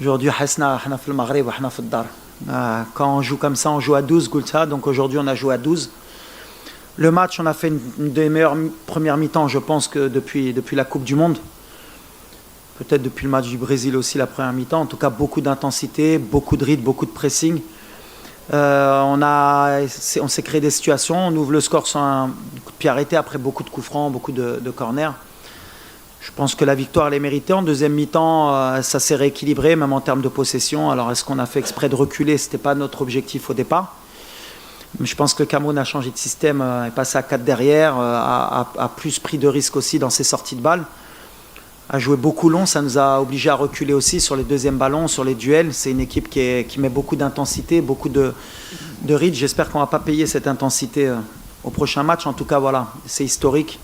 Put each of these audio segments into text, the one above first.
Aujourd'hui, حسنا احنا في المغرب واحنا في الدار. Quand on joue comme ça, on joue à 12 قلتها, donc aujourd'hui on a joué à 12. Le match, on a fait une des meilleures premières mi-temps, je pense, que depuis la Coupe du Monde. Peut-être depuis le match du Brésil aussi, la première mi-temps. En tout cas, beaucoup d'intensité, beaucoup de rythme, beaucoup de pressing. On s'est créé des situations. On ouvre le score sur un coup de pied arrêté après beaucoup de coups francs, beaucoup de corners. Je pense que la victoire, elle est méritée. En deuxième mi-temps, ça s'est rééquilibré, même en termes de possession. Alors, est-ce qu'on a fait exprès de reculer? Ce n'était pas notre objectif au départ. Mais je pense que le Cameroun a changé de système, est passé à 4 derrière, a plus pris de risques aussi dans ses sorties de balles. A joué beaucoup long, ça nous a obligés à reculer aussi sur les deuxièmes ballons, sur les duels. C'est une équipe qui met beaucoup d'intensité, beaucoup de rythme. J'espère qu'on ne va pas payer cette intensité au prochain match. En tout cas, voilà, c'est historique.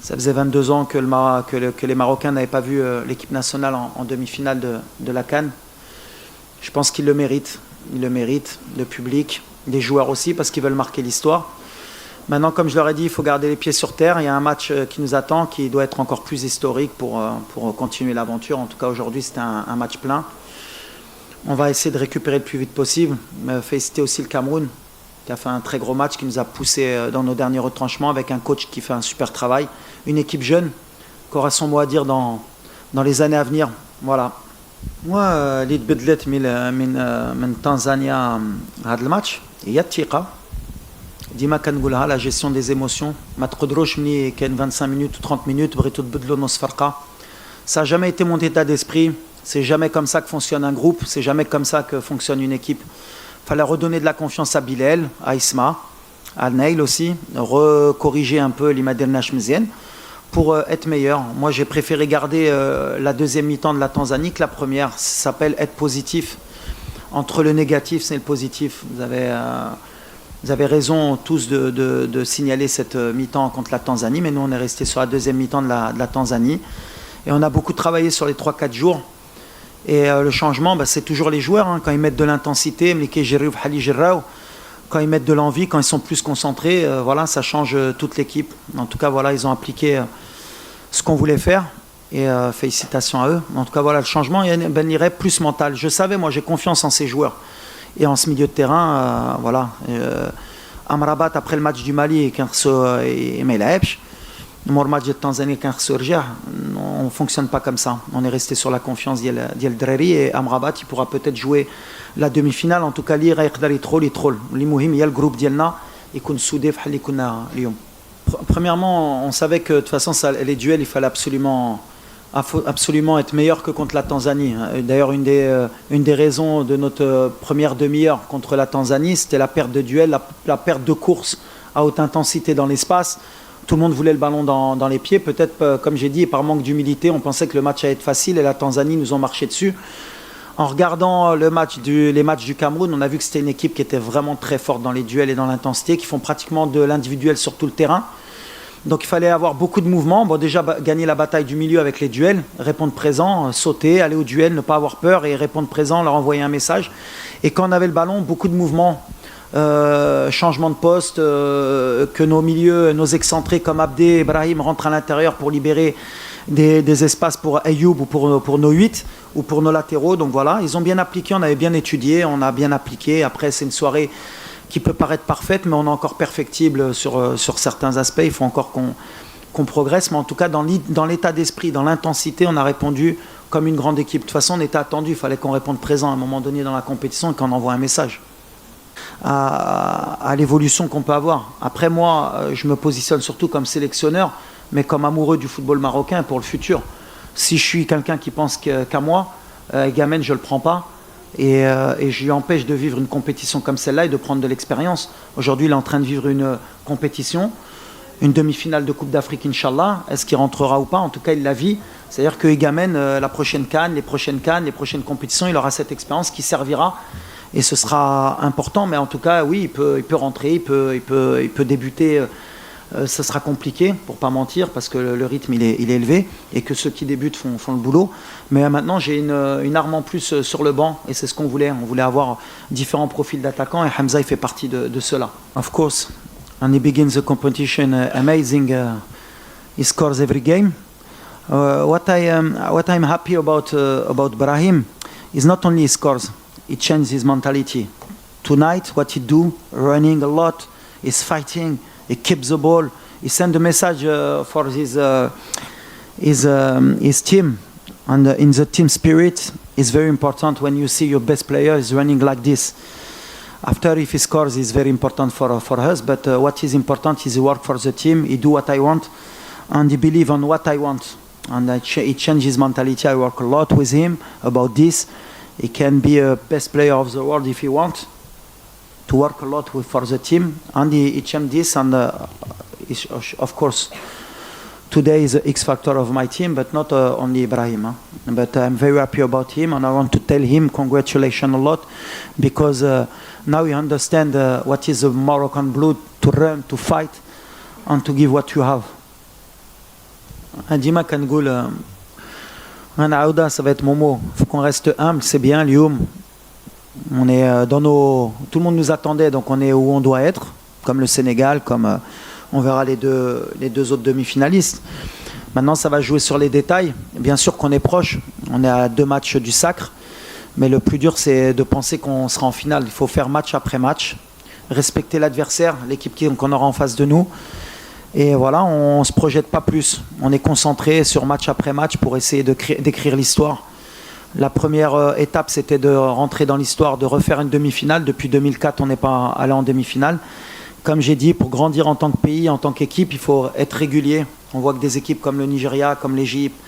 Ça faisait 22 ans que les Marocains n'avaient pas vu l'équipe nationale en demi-finale de la CAN. Je pense qu'ils le méritent. Ils le méritent, le public, les joueurs aussi, parce qu'ils veulent marquer l'histoire. Maintenant, comme je leur ai dit, il faut garder les pieds sur terre. Il y a un match qui nous attend, qui doit être encore plus historique pour continuer l'aventure. En tout cas, aujourd'hui, c'était un match plein. On va essayer de récupérer le plus vite possible. Féliciter aussi le Cameroun, qui a fait un très gros match, qui nous a poussé dans nos derniers retranchements, avec un coach qui fait un super travail. Une équipe jeune, qui aura son mot à dire dans les années à venir. Voilà. Moi, اللي تبدلت من تنزانيا هذا الماتش هي الثقة. ديما كنقولها la gestion des émotions. ما تقدروش ملي كاين 25 minutes ou 30 minutes بغيتو تبدلوا نص فرقة. Ça n'a jamais été mon état d'esprit. C'est jamais comme ça que fonctionne un groupe. C'est jamais comme ça que fonctionne une équipe. Fallait redonner de la confiance à Bilal, à Isma, à Nail aussi, recorriger un peu l'Imadernash Mzien pour être meilleur. Moi, j'ai préféré garder la deuxième mi-temps de la Tanzanie que la première. Ça s'appelle être positif. Entre le négatif, c'est le positif. Vous avez raison tous de signaler cette mi-temps contre la Tanzanie, mais nous, on est resté sur la deuxième mi-temps de la Tanzanie. Et on a beaucoup travaillé sur les 3-4 jours. Et le changement, c'est toujours les joueurs. Quand ils mettent de l'intensité, quand ils mettent de l'envie, quand ils sont plus concentrés, voilà, ça change toute l'équipe. En tout cas, voilà, ils ont appliqué ce qu'on voulait faire. Et félicitations à eux. En tout cas, voilà, le changement, il irait plus mental. Je savais, moi, j'ai confiance en ces joueurs. Et en ce milieu de terrain, voilà. Amrabat, après le match du Mali, et Melaebch, le match de Tanzanie, on ne fonctionne pas comme ça. On est resté sur la confiance d'El Dreri, et Amrabat, il pourra peut-être jouer la demi-finale. En tout cas, il y a le groupe d'Yelna, il est soudé. Premièrement, on savait que de toute façon, les duels, il fallait absolument être meilleur que contre la Tanzanie. D'ailleurs, une des raisons de notre première demi-heure contre la Tanzanie, c'était la perte de duel, la perte de course à haute intensité dans l'espace. Tout le monde voulait le ballon dans les pieds. Peut-être, comme j'ai dit, par manque d'humilité, on pensait que le match allait être facile et la Tanzanie nous ont marché dessus. En regardant les matchs du Cameroun, on a vu que c'était une équipe qui était vraiment très forte dans les duels et dans l'intensité, qui font pratiquement de l'individuel sur tout le terrain. Donc il fallait avoir beaucoup de mouvements. Bon, déjà gagner la bataille du milieu avec les duels, répondre présent, sauter, aller au duel, ne pas avoir peur et répondre présent, leur envoyer un message. Et quand on avait le ballon, beaucoup de mouvements, changement de poste, que nos milieux, nos excentrés comme Abdé, Ibrahim rentrent à l'intérieur pour libérer des espaces pour Ayoub ou pour nos 8 ou pour nos latéraux. Donc voilà, ils ont bien appliqué, on avait bien étudié, on a bien appliqué. Après, c'est une soirée qui peut paraître parfaite, mais on est encore perfectible sur certains aspects. Il faut encore qu'on progresse, mais en tout cas, dans l'état d'esprit, dans l'intensité, on a répondu comme une grande équipe. De toute façon, on était attendu, il fallait qu'on réponde présent à un moment donné dans la compétition et qu'on envoie un message à l'évolution qu'on peut avoir. Après, moi, je me positionne surtout comme sélectionneur, mais comme amoureux du football marocain pour le futur. Si je suis quelqu'un qui pense qu'à moi, Gamen, je ne le prends pas. Et je lui empêche de vivre une compétition comme celle-là et de prendre de l'expérience. Aujourd'hui, il est en train de vivre une compétition, une demi-finale de Coupe d'Afrique, Inch'Allah. Est-ce qu'il rentrera ou pas? En tout cas, il la vit. C'est-à-dire que Egamen, la prochaine CAN, les prochaines compétitions, il aura cette expérience qui servira. Et ce sera important. Mais en tout cas, oui, il peut rentrer, il peut débuter. Ça sera compliqué, pour pas mentir, parce que le rythme il est élevé et que ceux qui débutent font le boulot. Mais maintenant, j'ai une arme en plus sur le banc et c'est ce qu'on voulait. On voulait avoir différents profils d'attaquants et Hamza il fait partie de cela. Of course, and he begins the competition amazing. He scores every game. What I'm happy about Brahim, it's not only he scores, he changes his mentality. Tonight, what he do, running a lot, is fighting, he keeps the ball, he send a message for his team. And in the team spirit, it's very important when you see your best player is running like this. After, if he scores, it's very important for us. But what is important is he work for the team. He do what I want, and he believe on what I want. And he changes his mentality. I work a lot with him about this. He can be a best player of the world if he wants. To work a lot for the team, and he changed this. And of course, today is the X factor of my team, but not only Ibrahim. Huh? But I'm very happy about him, and I want to tell him congratulations a lot, because now you understand what is the Moroccan blood, to run, to fight, and to give what you have. ديما كنقول أنا عودة ça va être mon mot. Faut qu'on reste humble, c'est bien. Lyoum, on est dans nos, tout le monde nous attendait, donc on est où on doit être, comme le Sénégal, comme on verra les deux autres demi-finalistes. Maintenant, ça va jouer sur les détails. Bien sûr qu'on est proche, on est à 2 matchs du sacre, mais le plus dur, c'est de penser qu'on sera en finale. Il faut faire match après match, respecter l'adversaire, l'équipe qu'on aura en face de nous. Et voilà, on ne se projette pas plus. On est concentré sur match après match pour essayer d'écrire l'histoire. La première étape, c'était de rentrer dans l'histoire, de refaire une demi-finale. Depuis 2004, on n'est pas allé en demi-finale. Comme j'ai dit, pour grandir en tant que pays, en tant qu'équipe, il faut être régulier. On voit que des équipes comme le Nigeria, comme l'Égypte,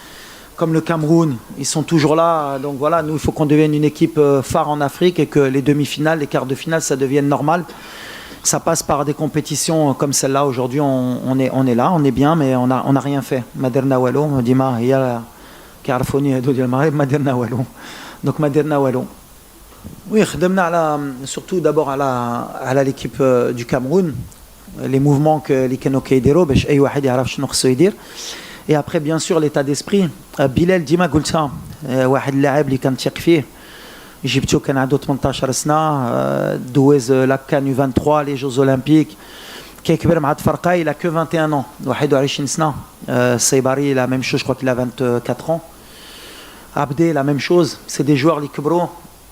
comme le Cameroun, ils sont toujours là. Donc voilà, nous, il faut qu'on devienne une équipe phare en Afrique et que les demi-finales, les quarts de finale, ça devienne normal. Ça passe par des compétitions comme celle-là. Aujourd'hui, on est là, on est bien, mais on n'a rien fait. Maderna Wallo, Dima, il y a Carafoni, Maderna Wallo. Donc Maderna Wallo. Oui, surtout d'abord à l'équipe du Cameroun, les mouvements que les Kenoke Idero, et après bien sûr l'état d'esprit. Bilal Dima Gulta, واحد اللاعب اللي كنثق فيه. جبتو كان عنده 18 سنه دوز لا كان 23 les Jeux Olympiques. كيكبر مع تفرقه il a que 21 ans 21 سنه. Saibari la même chose, je crois qu'il a 24 ans. Abdé la même chose, c'est des joueurs اللي كبروا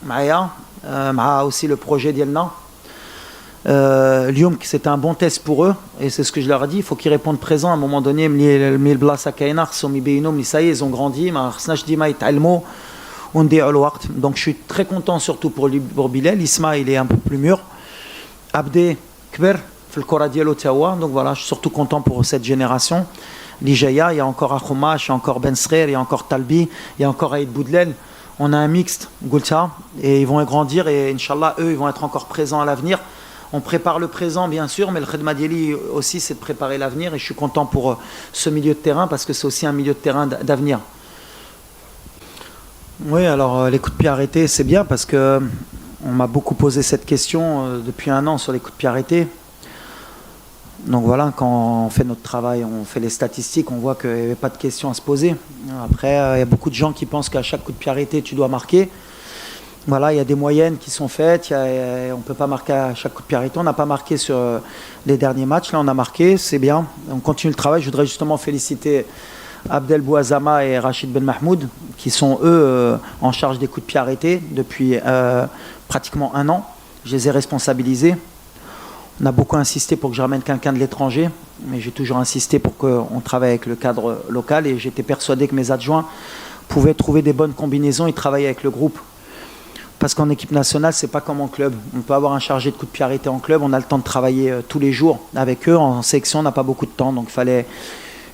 معايا مع aussi le projet ديالنا. Lyoum, c'était un bon test pour eux, et c'est ce que je leur ai dit, il faut qu'ils répondent présent à un moment donné. Ça y est, ils ont grandi, donc je suis très content surtout pour Bilal. Isma, il est un peu plus mûr. Abdé Kber, donc voilà, je suis surtout content pour cette génération. L'Ijaya, il y a encore Akhumash, il y a encore Ben Srer, il y a encore Talbi, il y a encore Aïd Boudlel. On a un mixte, Goulta, et ils vont grandir, et Inch'Allah, eux, ils vont être encore présents à l'avenir. On prépare le présent, bien sûr, mais le Khedma Dieli aussi, c'est de préparer l'avenir. Et je suis content pour ce milieu de terrain, parce que c'est aussi un milieu de terrain d'avenir. Oui, alors les coups de pied arrêtés, c'est bien, parce que on m'a beaucoup posé cette question depuis 1 an sur les coups de pied arrêtés. Donc voilà, quand on fait notre travail, on fait les statistiques, on voit qu'il n'y avait pas de questions à se poser. Après, il y a beaucoup de gens qui pensent qu'à chaque coup de pied arrêté, tu dois marquer. Voilà, il y a des moyennes qui sont faites, on ne peut pas marquer à chaque coup de pied arrêté. On n'a pas marqué sur les derniers matchs, là on a marqué, c'est bien. On continue le travail. Je voudrais justement féliciter Abdel Bouazama et Rachid Ben Mahmoud, qui sont eux en charge des coups de pied arrêtés depuis pratiquement 1 an. Je les ai responsabilisés. On a beaucoup insisté pour que je ramène quelqu'un de l'étranger, mais j'ai toujours insisté pour qu'on travaille avec le cadre local, et j'étais persuadé que mes adjoints pouvaient trouver des bonnes combinaisons et travailler avec le groupe. Parce qu'en équipe nationale, c'est pas comme en club. On peut avoir un chargé de coups de pied arrêté en club, on a le temps de travailler tous les jours avec eux. En sélection, on n'a pas beaucoup de temps, donc il fallait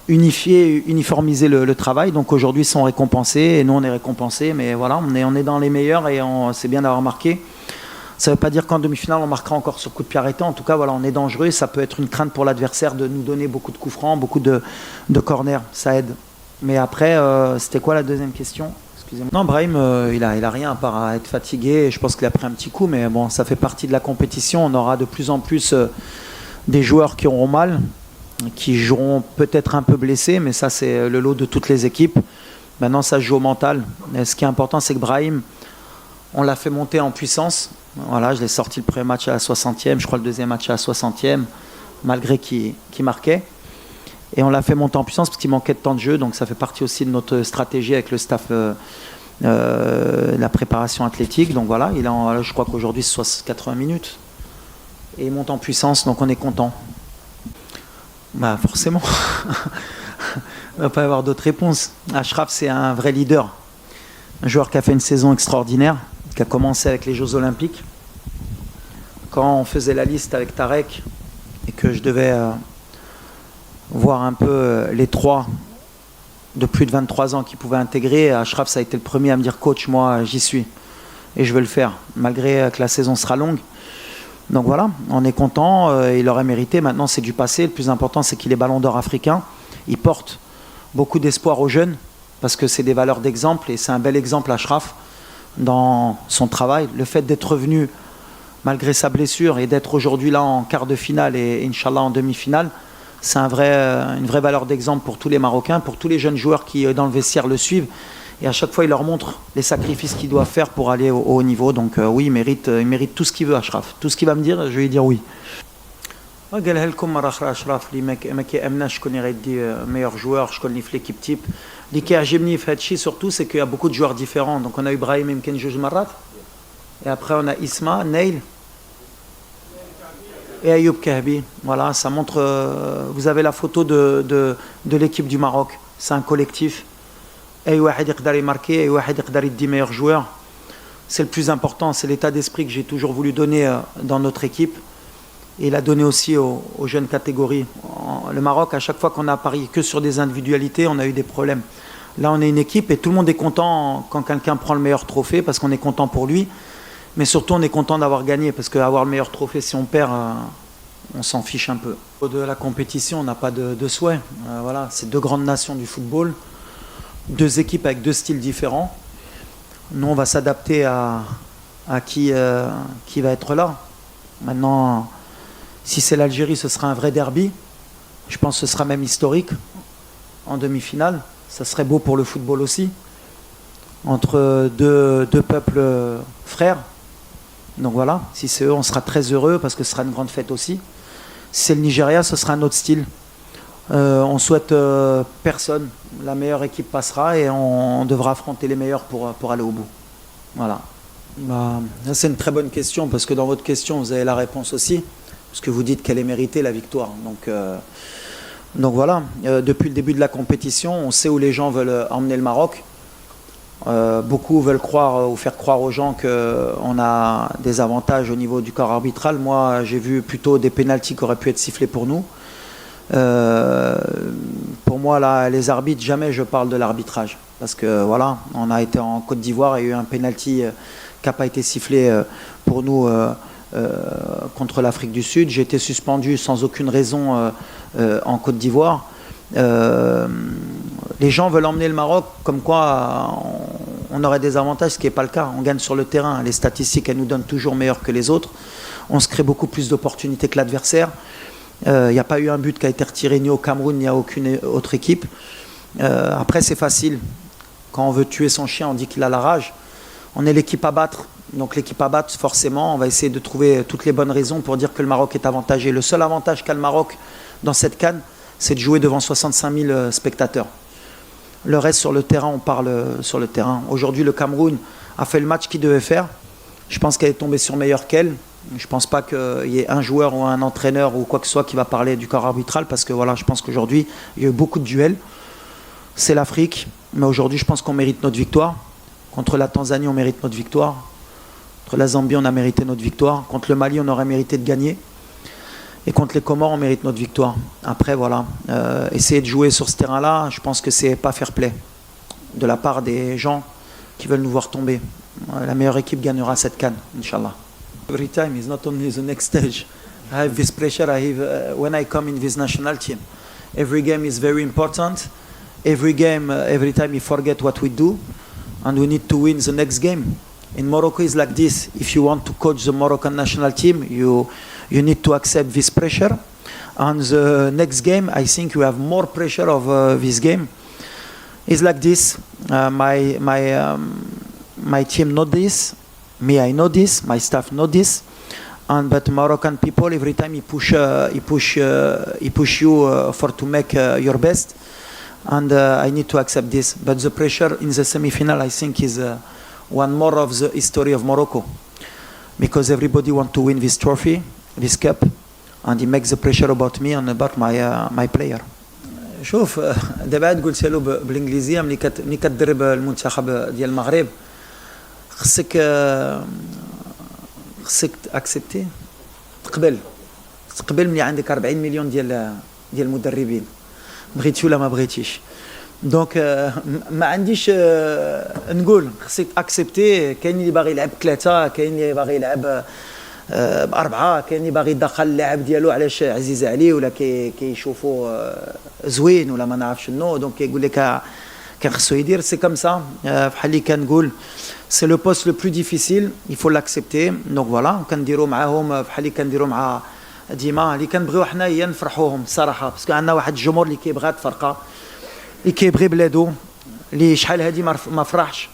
uniformiser le travail. Donc aujourd'hui, ils sont récompensés, et nous, on est récompensés. Mais voilà, on est dans les meilleurs, et c'est bien d'avoir marqué. Ça ne veut pas dire qu'en demi-finale, on marquera encore sur coup de pied arrêté. En tout cas, voilà, on est dangereux. Ça peut être une crainte pour l'adversaire de nous donner beaucoup de coups francs, beaucoup de corners. Ça aide. Mais après, c'était quoi la deuxième question ? Non, Brahim, il a rien à part être fatigué. Je pense qu'il a pris un petit coup, mais bon, ça fait partie de la compétition. On aura de plus en plus des joueurs qui auront mal, qui joueront peut-être un peu blessés, mais ça, c'est le lot de toutes les équipes. Maintenant, ça se joue au mental. Et ce qui est important, c'est que Brahim, on l'a fait monter en puissance. Voilà, je l'ai sorti le premier match à la 60e, je crois le deuxième match à la 60e, malgré qu'il marquait. Et on l'a fait monter en puissance parce qu'il manquait de temps de jeu, donc ça fait partie aussi de notre stratégie avec le staff la préparation athlétique. Donc voilà, je crois qu'aujourd'hui c'est 80 minutes. Et il monte en puissance, donc on est content. Bah forcément, il ne va pas y avoir d'autres réponses. Achraf, c'est un vrai leader. Un joueur qui a fait une saison extraordinaire, qui a commencé avec les Jeux Olympiques. Quand on faisait la liste avec Tarek et que je devais voir un peu les trois de plus de 23 ans qui pouvaient intégrer, Achraf, ça a été le premier à me dire « Coach, moi, j'y suis. Et je veux le faire, malgré que la saison sera longue. » Donc voilà, on est content, il aurait mérité. Maintenant, c'est du passé. Le plus important, c'est qu'il est ballon d'or africain. Il porte beaucoup d'espoir aux jeunes parce que c'est des valeurs d'exemple et c'est un bel exemple, Achraf, dans son travail. Le fait d'être revenu malgré sa blessure et d'être aujourd'hui là en quart de finale et Inch'Allah en demi-finale, c'est une vraie valeur d'exemple pour tous les Marocains, pour tous les jeunes joueurs qui, dans le vestiaire, le suivent. Et à chaque fois, il leur montre les sacrifices qu'ils doivent faire pour aller au haut niveau. Donc oui, il mérite tout ce qu'il veut, Achraf. Tout ce qu'il va me dire, je vais lui dire oui. قالها لكم مرة أخرى أشرف اللي ما كيأمناش شكون يغيدي meilleur joueur, شكون اللي في l'équipe type. اللي كيعجبني في هذا الشيء surtout c'est qu'il y a beaucoup de joueurs différents. Donc on a Ibrahim يمكن جوج مرات. Et après on a Isma, Neil et Ayoub Kahbi. Voilà, ça montre. Vous avez la photo de l'équipe du Maroc. C'est un collectif. أي واحد يقدر يماركي, أي واحد يقدر يدي meilleur joueur. C'est le plus important, c'est l'état d'esprit que j'ai toujours voulu donner dans notre équipe. Et il a donné aussi aux jeunes catégories. Le Maroc, à chaque fois qu'on a parié que sur des individualités, on a eu des problèmes. Là, on est une équipe et tout le monde est content quand quelqu'un prend le meilleur trophée parce qu'on est content pour lui. Mais surtout, on est content d'avoir gagné parce qu'avoir le meilleur trophée, si on perd, on s'en fiche un peu. De la compétition, on n'a pas de souhait. Voilà, c'est deux grandes nations du football, deux équipes avec deux styles différents. Nous, on va s'adapter à qui va être là. Maintenant, si c'est l'Algérie, ce sera un vrai derby. Je pense que ce sera même historique en demi-finale. Ça serait beau pour le football aussi. Entre deux peuples frères. Donc voilà, si c'est eux, on sera très heureux parce que ce sera une grande fête aussi. Si c'est le Nigeria, ce sera un autre style. On souhaite personne. La meilleure équipe passera et on devra affronter les meilleurs pour aller au bout. Voilà. Ça, c'est une très bonne question parce que dans votre question, vous avez la réponse aussi. Parce que vous dites qu'elle est méritée, la victoire. Donc voilà, depuis le début de la compétition, on sait où les gens veulent emmener le Maroc. Beaucoup veulent croire ou faire croire aux gens qu'on a des avantages au niveau du corps arbitral. Moi, j'ai vu plutôt des pénaltys qui auraient pu être sifflés pour nous. Pour moi, là, les arbitres, jamais je parle de l'arbitrage. Parce que voilà, on a été en Côte d'Ivoire et il y a eu un pénalty qui n'a pas été sifflé pour nous contre l'Afrique du Sud. J'ai été suspendu sans aucune raison en Côte d'Ivoire. Les gens veulent emmener le Maroc comme quoi on aurait des avantages, ce qui n'est pas le cas. On gagne sur le terrain. Les statistiques, elles nous donnent toujours meilleurs que les autres. On se crée beaucoup plus d'opportunités que l'adversaire. Il n'y a pas eu un but qui a été retiré ni au Cameroun ni à aucune autre équipe. Après, c'est facile. Quand on veut tuer son chien, on dit qu'il a la rage. On est l'équipe à battre. Donc l'équipe à battre, forcément, on va essayer de trouver toutes les bonnes raisons pour dire que le Maroc est avantagé. Le seul avantage qu'a le Maroc dans cette CAN, c'est de jouer devant 65 000 spectateurs. Le reste sur le terrain, on parle sur le terrain. Aujourd'hui, le Cameroun a fait le match qu'il devait faire. Je pense qu'elle est tombée sur meilleure qu'elle. Je ne pense pas qu'il y ait un joueur ou un entraîneur ou quoi que ce soit qui va parler du corps arbitral parce que voilà, je pense qu'aujourd'hui, il y a eu beaucoup de duels. C'est l'Afrique, mais aujourd'hui, je pense qu'on mérite notre victoire. Contre la Tanzanie, on mérite notre victoire. Contre la Zambie, on a mérité notre victoire. Contre le Mali, on aurait mérité de gagner. Et contre les Comores, on mérite notre victoire. Après, voilà, essayer de jouer sur ce terrain-là, je pense que c'est pas fair play de la part des gens qui veulent nous voir tomber. La meilleure équipe gagnera cette CAN, Inch'Allah. Every time is not only the next stage. I have this pressure I have when I come in this national team. Every game is very important. Every game, every time we forget what we do, and we need to win the next game. In Morocco, it's like this. If you want to coach the Moroccan national team, you need to accept this pressure. And the next game, I think you have more pressure of this game. It's like this. My team know this. Me, I know this. My staff know this. But Moroccan people, every time he push you for to make your best. and I need to accept this. But the pressure in the semi-final, I think, is one more of the history of Morocco, because everybody wants to win this trophy, this cup, and he makes the pressure about me and about my player. شوف دابا عاد قلت له بالانجليزيه ملي كتدرب المنتخب ديال المغرب خصك اكسبتي تقبل ملي عندك 40 مليون ديال المدربين بغيتي ولا ما بغيتيش. دونك ما عنديش نقول خصك اكسبتي. كاين اللي باغي يلعب 3، كاين اللي باغي يلعب ب4، كاين اللي باغي يدخل اللاعب ديالو علاش عزيز عليه ولا كيشوفوا زوين ولا ما نعرفش شنو. دونك كيقول لك كان خصو يدير سي كوم سا. بحال اللي كنقول سي لو بوست لو بلو ديفيسيل يفو لاكسبتي. دونك فوالا كنديروا معاهم بحال اللي كنديروا مع ديما اللي كنبغيو حنا هي نفرحوهم الصراحه، باسكو عندنا واحد الجمهور اللي كيبغي الفرقه، اللي كيبغي بلادو، اللي شحال هادي ما فرحش.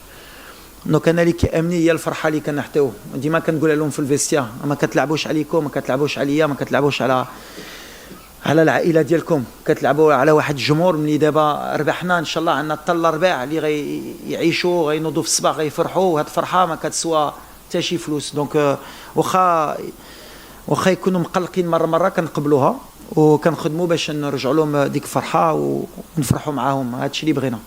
دونك انا اللي كيامني هي الفرحه اللي كنحتاو. ديما كنقول لهم في الفيستيا ما كتلعبوش عليكم، ما كتلعبوش عليا، ما كتلعبوش على العائله ديالكم، كتلعبوا على واحد الجمهور. ملي دابا ربحنا ان شاء الله عندنا حتى الارباع اللي غيعيشوا غينوضوا في الصباح غيفرحوا، وهاد الفرحه ما كتسوى حتى شي فلوس. دونك واخا يكونوا مقلقين مره كنقبلوها وكنخدموا باش نرجعوا لهم ديك الفرحه ونفرحوا معاهم. هادشي اللي بغينا.